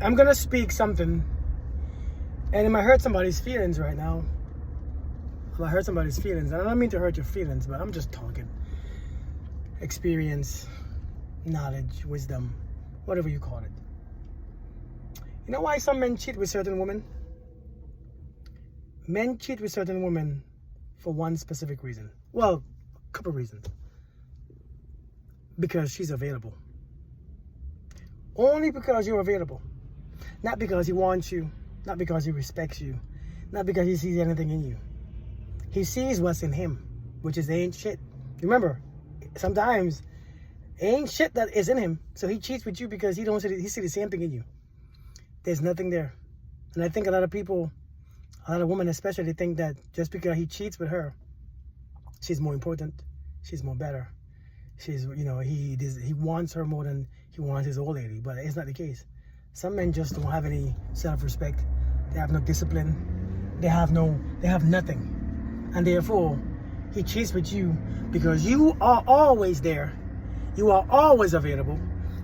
I'm gonna speak something, and it might hurt somebody's feelings right now. It might hurt somebody's feelings, and I don't mean to hurt your feelings, but I'm just talking. Experience, knowledge, wisdom, whatever you call it. You know why some men cheat with certain women? Men cheat with certain women for one specific reason. Well, a couple reasons. Because she's available. Only because you're available. Not because he wants you. Not because he respects you. Not because he sees anything in you. He sees what's in him, which is ain't shit. Remember, sometimes ain't shit that is in him. So he cheats with you because he sees the same thing in you. There's nothing there. And I think a lot of people, a lot of women especially, think that just because he cheats with her, she's more important. She's more better. She's, he wants her more than he wants his old lady. But it's not the case. Some men just don't have any self-respect. They have no discipline. They have nothing. And therefore, he cheats with you because you are always there. You are always available.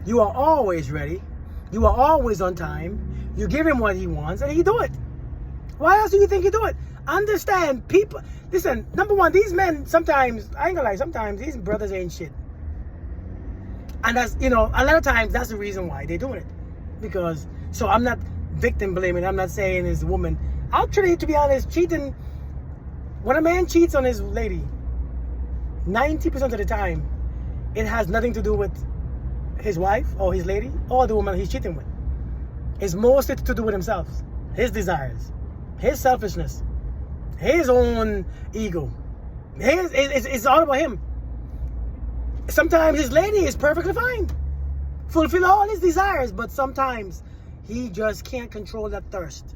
You are always ready. You are always on time. You give him what he wants and he do it. Why else do you think he do it? Understand, people. Listen, number one, these men sometimes, I ain't gonna lie, sometimes these brothers ain't shit. And that's, a lot of times that's the reason why they're doing it. Because, so I'm not victim blaming. I'm not saying it's the woman. Actually, to be honest, cheating, when a man cheats on his lady, 90% of the time, it has nothing to do with his wife or his lady or the woman he's cheating with. It's mostly to do with himself, his desires, his selfishness, his own ego. It's all about him. Sometimes his lady is perfectly fine, fulfill all his desires, but sometimes he just can't control that thirst.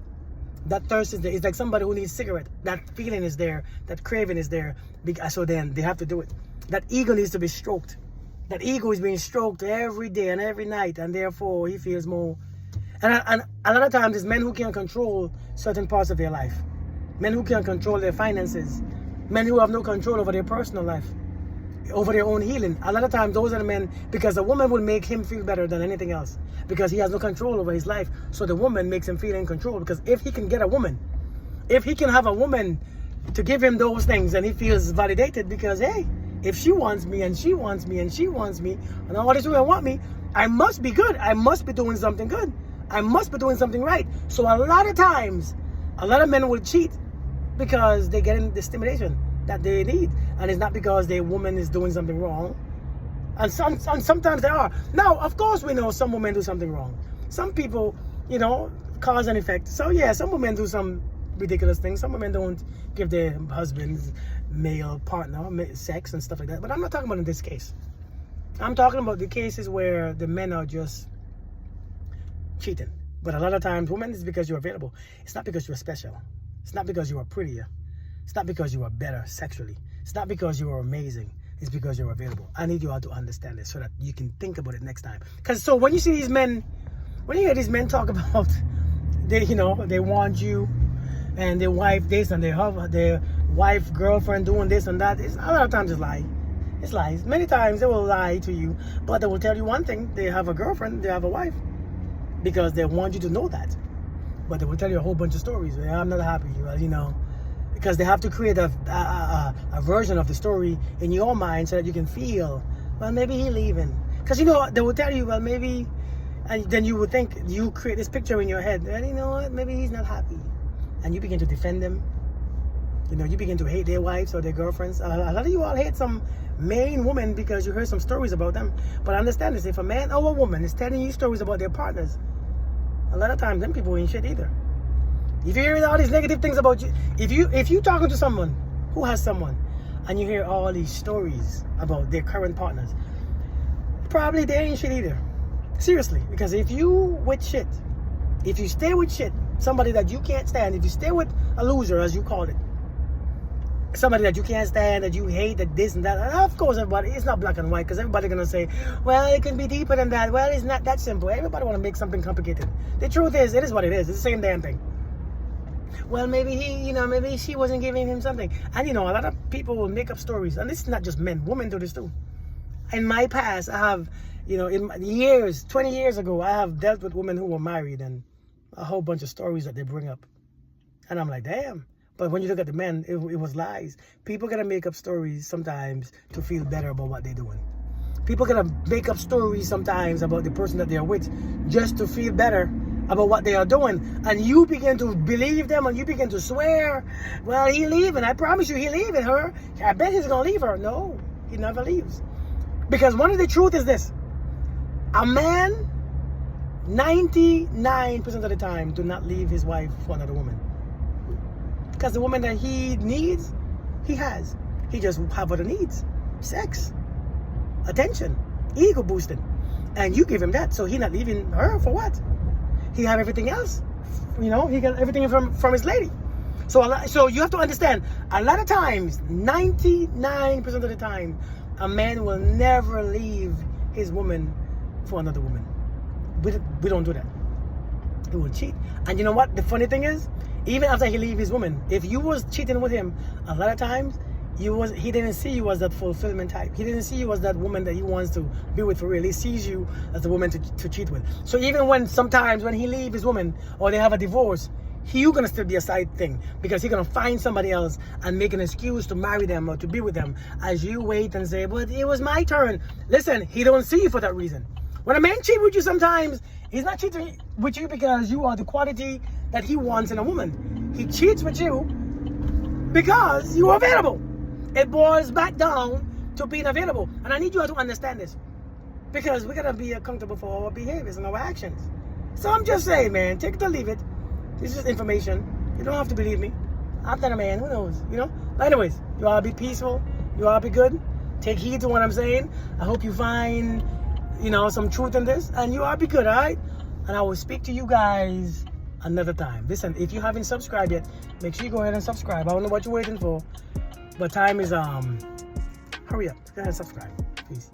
That thirst is there. It's like somebody who needs a cigarette. That feeling is there. That craving is there. So then they have to do it. That ego needs to be stroked. That ego is being stroked every day and every night, and therefore he feels more. And a lot of times it's men who can't control certain parts of their life. Men who can't control their finances. Men who have no control over their personal life. Over their own healing. A lot of times those are the men, because the woman will make him feel better than anything else. Because he has no control over his life. So the woman makes him feel in control. Because if he can get a woman, if he can have a woman to give him those things, and he feels validated because, hey, if she wants me and she wants me and she wants me and all these women want me, I must be good. I must be doing something good. I must be doing something right. So a lot of times, a lot of men will cheat because they're getting the stimulation that they need. And it's not because the woman is doing something wrong. And sometimes they are. Now, of course, we know some women do something wrong. Some people, cause and effect. So yeah, some women do some ridiculous things. Some women don't give their husbands, male partner, sex and stuff like that. But I'm not talking about in this case. I'm talking about the cases where the men are just cheating. But a lot of times, women, it's because you're available. It's not because you're special. It's not because you are prettier. It's not because you are better sexually. It's not because you are amazing. It's because you're available. I need you all to understand this so that you can think about it next time. Because so when you see these men, when you hear these men talk about they want you and their wife this and their wife, girlfriend doing this and that, a lot of times it's lies. It's lies. Many times they will lie to you, but they will tell you one thing: they have a girlfriend, they have a wife, because they want you to know that. But they will tell you a whole bunch of stories. I'm not happy, because they have to create a version of the story in your mind so that you can feel, well, maybe he's leaving. Because they will tell you, well, maybe, and then you would think, you create this picture in your head, and you know what, maybe he's not happy, and you begin to defend them. You begin to hate their wives or their girlfriends. A lot of you all hate some main women because you heard some stories about them. But understand this: if a man or a woman is telling you stories about their partners, a lot of times them people ain't shit either. If you hear all these negative things about you, if you talking to someone who has someone, and you hear all these stories about their current partners, probably they ain't shit either. Seriously, because if you stay with shit, somebody that you can't stand, if you stay with a loser, as you call it, somebody that you can't stand, that you hate, that this and that, and of course everybody, it's not black and white, because everybody's gonna say, well, it can be deeper than that. Well, it's not that simple. Everybody want to make something complicated. The truth is, it is what it is. It's the same damn thing. Well, maybe maybe she wasn't giving him something. And a lot of people will make up stories, and this is not just men, women do this too. In my past, I have You know, in years, 20 years ago, I have dealt with women who were married and a whole bunch of stories that they bring up. And I'm like, damn. But when you look at the men, it was lies. People gonna make up stories sometimes to feel better about what they're doing. People gonna make up stories sometimes about the person that they're with just to feel better about what they are doing. And you begin to believe them and you begin to swear, well, he leaving. I promise you, he leaving her. I bet he's gonna leave her. No, he never leaves. Because one of the truth is this. A man, 99% of the time, do not leave his wife for another woman. Because the woman that he needs, he has. He just have other needs. Sex, attention, ego boosting. And you give him that. So he not leaving her for what? He have everything else. You know, he got everything from his lady. So you have to understand, a lot of times, 99% of the time, a man will never leave his woman for another woman. We don't do that. He will cheat. And you know what? The funny thing is, even after he leave his woman, if you was cheating with him, a lot of times he didn't see you as that fulfillment type. He didn't see you as that woman that he wants to be with for real. He sees you as the woman to cheat with. So even when sometimes when he leave his woman or they have a divorce, you gonna still be a side thing because he's gonna find somebody else and make an excuse to marry them or to be with them as you wait and say, but it was my turn. Listen, he don't see you for that reason. When a man cheats with you sometimes, he's not cheating with you because you are the quality that he wants in a woman. He cheats with you because you are available. It boils back down to being available. And I need you all to understand this. Because we're going to be accountable for our behaviors and our actions. So I'm just saying, man, take it or leave it. This is just information. You don't have to believe me. I'm not a man. Who knows? You know? But anyways, you all be peaceful. You all be good. Take heed to what I'm saying. I hope you find, you know, some truth in this. And you all be good, all right? And I will speak to you guys another time. Listen, if you haven't subscribed yet, make sure you go ahead and subscribe. I don't know what you're waiting for. But time is, hurry up. Go ahead and subscribe. Peace.